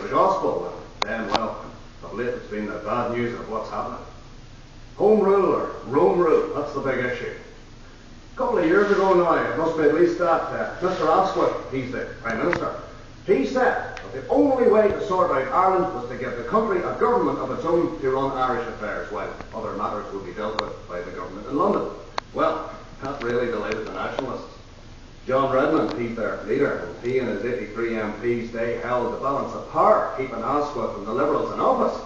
the gospel, and then, well, of late it's been the bad news of what's happening. Home rule or Rome rule, that's the big issue. A couple of years ago now, it must be at least that, Mr. Asquith, he's the Prime Minister, he said that the only way to sort out Ireland was to give the country a government of its own to run Irish affairs, while other matters would be dealt with by the government in London. Well, that really delighted the nationalists. John Redmond, he's their leader, and he and his 83 MPs, they held the balance of power, keeping Asquith and the Liberals in office.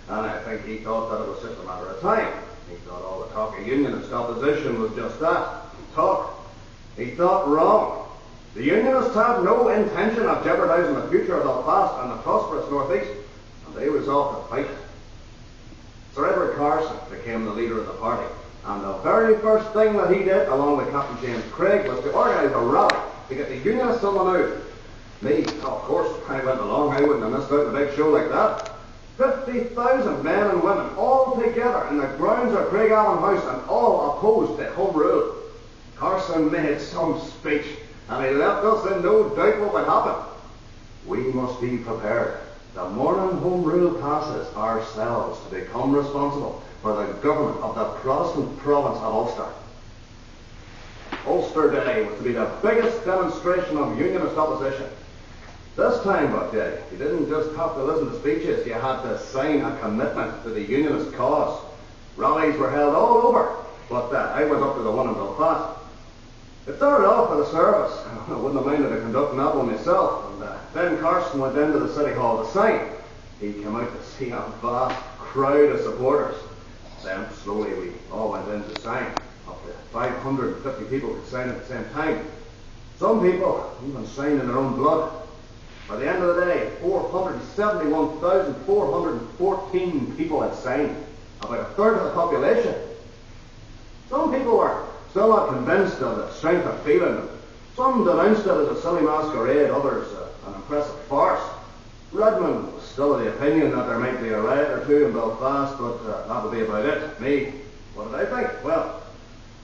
And I think he thought that it was just a matter of time. He thought all the talk of unionist opposition was just that, talk. He thought wrong. The Unionists had no intention of jeopardising the future of Belfast and the prosperous North East, and they resolved to fight it. Sir Edward Carson became the leader of the party, and the very first thing that he did, along with Captain James Craig, was to organise a rally to get the Unionists on the move. Me, of course, I went along. I wouldn't have missed out on a big show like that. 50,000 men and women all together in the grounds of Craigavon House, and all opposed to Home Rule. Carson made some speech, and he left us in no doubt what would happen. We must be prepared. The morning Home Rule passes, ourselves to become responsible for the government of the Protestant province of Ulster. Ulster Day was to be the biggest demonstration of unionist opposition. This time, but you didn't just have to listen to speeches, you had to sign a commitment to the unionist cause. Rallies were held all over, but I went up to the one in Belfast. It started off with a service. I wouldn't have minded to conducting that one myself, and then Carson went into the City Hall to sign. He came out to see a vast crowd of supporters. Then, slowly, we all went in to sign. Up to 550 people could sign at the same time. Some people even signed in their own blood. By the end of the day, 471,414 people had signed, about a third of the population. Some people were still not convinced of the strength of feeling. Some denounced it as a silly masquerade, others an impressive farce. Redmond was still of the opinion that there might be a riot or two in Belfast, but that would be about it. Me, what did I think? Well,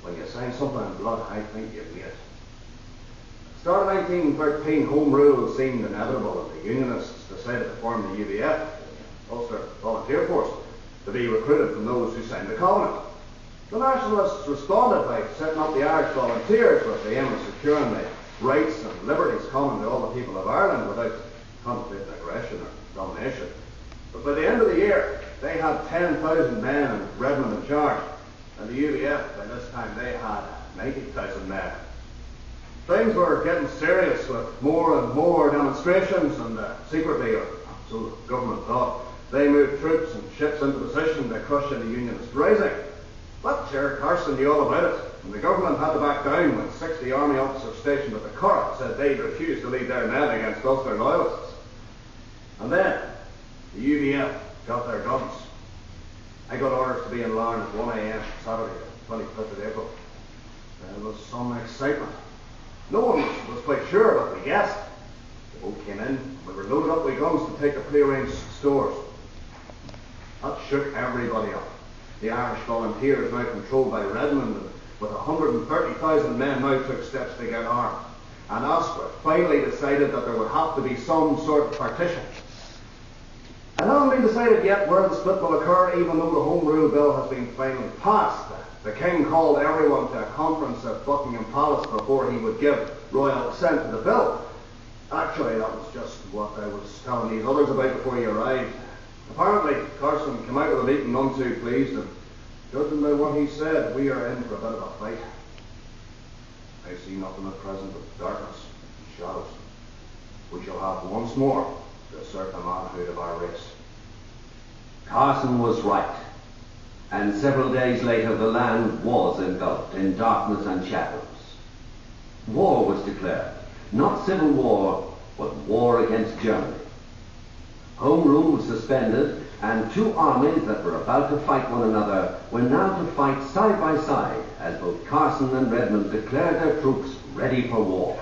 when you sign something in blood, I think you mean it. Start of 1913, Home Rule seemed inevitable, and the Unionists decided to form the UVF, the Ulster Volunteer Force, to be recruited from those who signed the Covenant. The Nationalists responded by setting up the Irish Volunteers with the aim of securing the rights and liberties common to all the people of Ireland without contemplating aggression or domination. But by the end of the year, they had 10,000 men and Redmond in charge, and the UVF, by this time, they had 90,000 men. Things were getting serious with more and more demonstrations, and secretly, or so the government thought, they moved troops and ships into position to crush any Unionist rising. But sure, Carson knew all about it, and the government had to back down when 60 army officers stationed at the Curragh said they'd refused to lead their men against Ulster loyalists. And then, the UVF got their guns. I got orders to be in Larne at 1 a.m. Saturday, the 25th of April. There was some excitement. No one was quite sure, but we guessed. The boat came in, we were loaded up with guns to take the prearranged stores. That shook everybody up. The Irish Volunteers, now controlled by Redmond, and with 130,000 men, now took steps to get armed. And Asquith finally decided that there would have to be some sort of partition. It hasn't been decided yet where the split will occur, even though the Home Rule Bill has been finally passed. The King called everyone to a conference at Buckingham Palace before he would give royal assent to the bill. Actually, that was just what I was telling these others about before he arrived. Apparently, Carson came out of the meeting none too pleased, and judging by what he said, we are in for a bit of a fight. I see nothing at present but darkness and shadows. We shall have once more to assert the manhood of our race. Carson was right, and several days later the land was engulfed in darkness and shadows. War was declared, not civil war, but war against Germany. Home Rule was suspended, and two armies that were about to fight one another were now to fight side by side as both Carson and Redmond declared their troops ready for war.